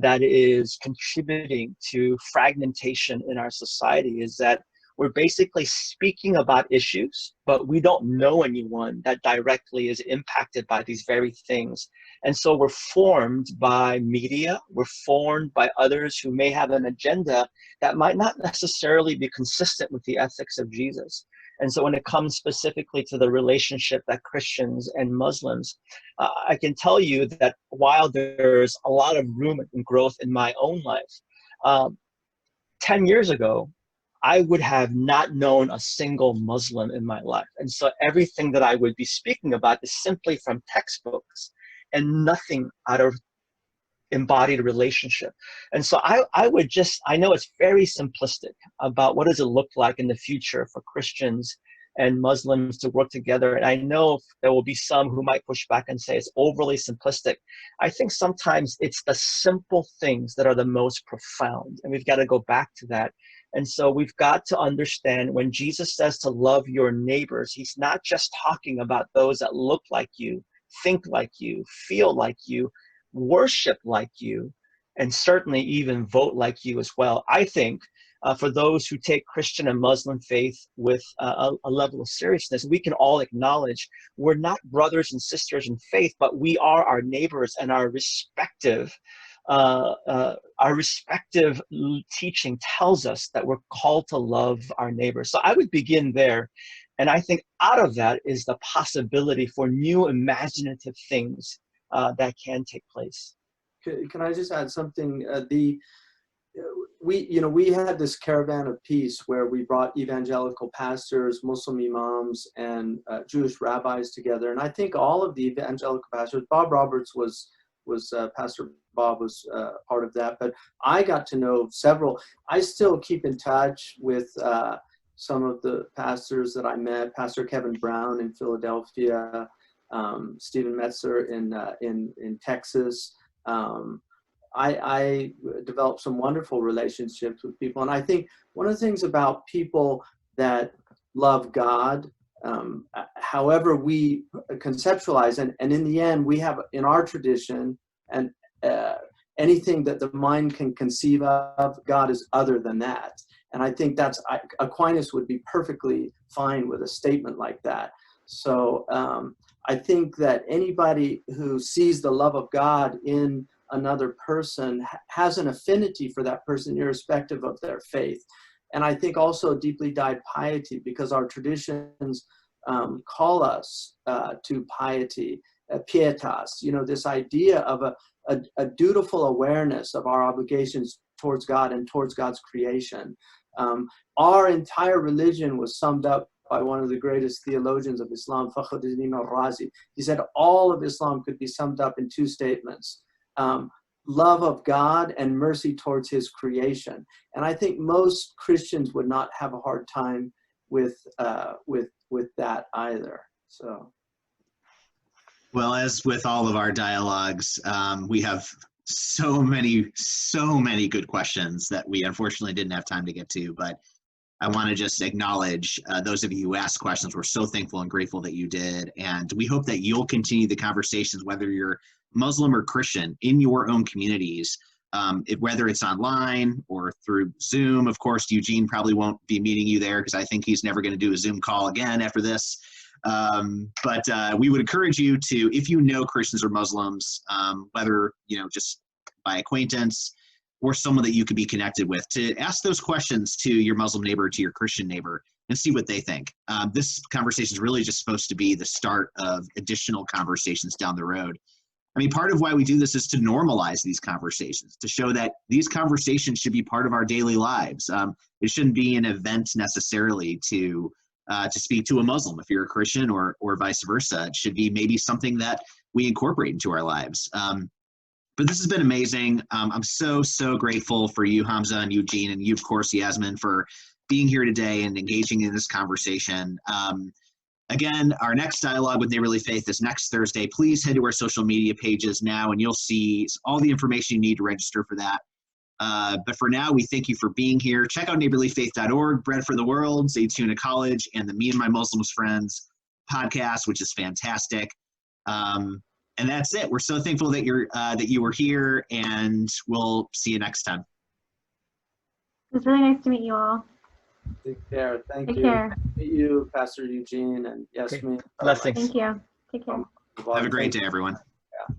that is contributing to fragmentation in our society, is that we're basically speaking about issues, but we don't know anyone that directly is impacted by these very things. And so we're formed by media, we're formed by others who may have an agenda that might not necessarily be consistent with the ethics of Jesus. And so when it comes specifically to the relationship that Christians and Muslims, I can tell you that while there's a lot of room and growth in my own life, 10 years ago, I would have not known a single Muslim in my life. And so everything that I would be speaking about is simply from textbooks and nothing out of embodied relationship. And so I know it's very simplistic about what does it look like in the future for Christians and Muslims to work together. And I know there will be some who might push back and say it's overly simplistic. I think sometimes it's the simple things that are the most profound, and we've got to go back to that. And so we've got to understand when Jesus says to love your neighbors, he's not just talking about those that look like you, think like you, feel like you, worship like you, and certainly even vote like you as well. I think for those who take Christian and Muslim faith with a level of seriousness, we can all acknowledge we're not brothers and sisters in faith, but we are our neighbors, and our respective teaching tells us that we're called to love our neighbors. So I would begin there. And I think out of that is the possibility for new imaginative things that can take place. Can I just add something? We had this caravan of peace where we brought evangelical pastors, Muslim imams, and Jewish rabbis together. And I think all of the evangelical pastors, Bob Roberts was Pastor Bob was part of that, but I got to know several. I still keep in touch with some of the pastors that I met, Pastor Kevin Brown in Philadelphia, Stephen Metzer in Texas. I developed some wonderful relationships with people. And I think one of the things about people that love God, however we conceptualize, and in the end, we have in our tradition, and anything that the mind can conceive of, God is other than that. And I think Aquinas would be perfectly fine with a statement like that. So I think that anybody who sees the love of God in another person has an affinity for that person irrespective of their faith. And I think also deeply dyed piety, because our traditions call us to piety, pietas, this idea of a dutiful awareness of our obligations towards God and towards God's creation. Our entire religion was summed up by one of the greatest theologians of Islam, Fakhruddin al-Razi. He said all of Islam could be summed up in two statements: love of God and mercy towards his creation. And I think most Christians would not have a hard time with that either. So, well, as with all of our dialogues, we have so many good questions that we unfortunately didn't have time to get to, but I want to just acknowledge those of you who asked questions. We're so thankful and grateful that you did. And we hope that you'll continue the conversations, whether you're Muslim or Christian, in your own communities, whether it's online or through Zoom. Of course, Eugene probably won't be meeting you there because I think he's never going to do a Zoom call again after this. But we would encourage you to, if you know Christians or Muslims, whether, just by acquaintance, or someone that you could be connected with, to ask those questions to your Muslim neighbor, to your Christian neighbor, and see what they think. This conversation is really just supposed to be the start of additional conversations down the road. I mean, part of why we do this is to normalize these conversations, to show that these conversations should be part of our daily lives. It shouldn't be an event necessarily to speak to a Muslim if you're a Christian, or vice versa. It should be maybe something that we incorporate into our lives. But this has been amazing. I'm so grateful for you, Hamza and Eugene, and you, of course, Yasmin, for being here today and engaging in this conversation. Again, our next dialogue with Neighborly Faith is next Thursday. Please head to our social media pages now, and you'll see all the information you need to register for that. But for now, we thank you for being here. Check out neighborlyfaith.org, Bread for the World, Zaytuna College, and the Me and My Muslims Friends podcast, which is fantastic. And that's it. We're so thankful that you were here, and we'll see you next time. It was really nice to meet you all. Take care. Thank Take you. care. Thank you, Pastor Eugene and Yasmin. Blessings. Thank you. Take care. Have a great day, everyone. Yeah.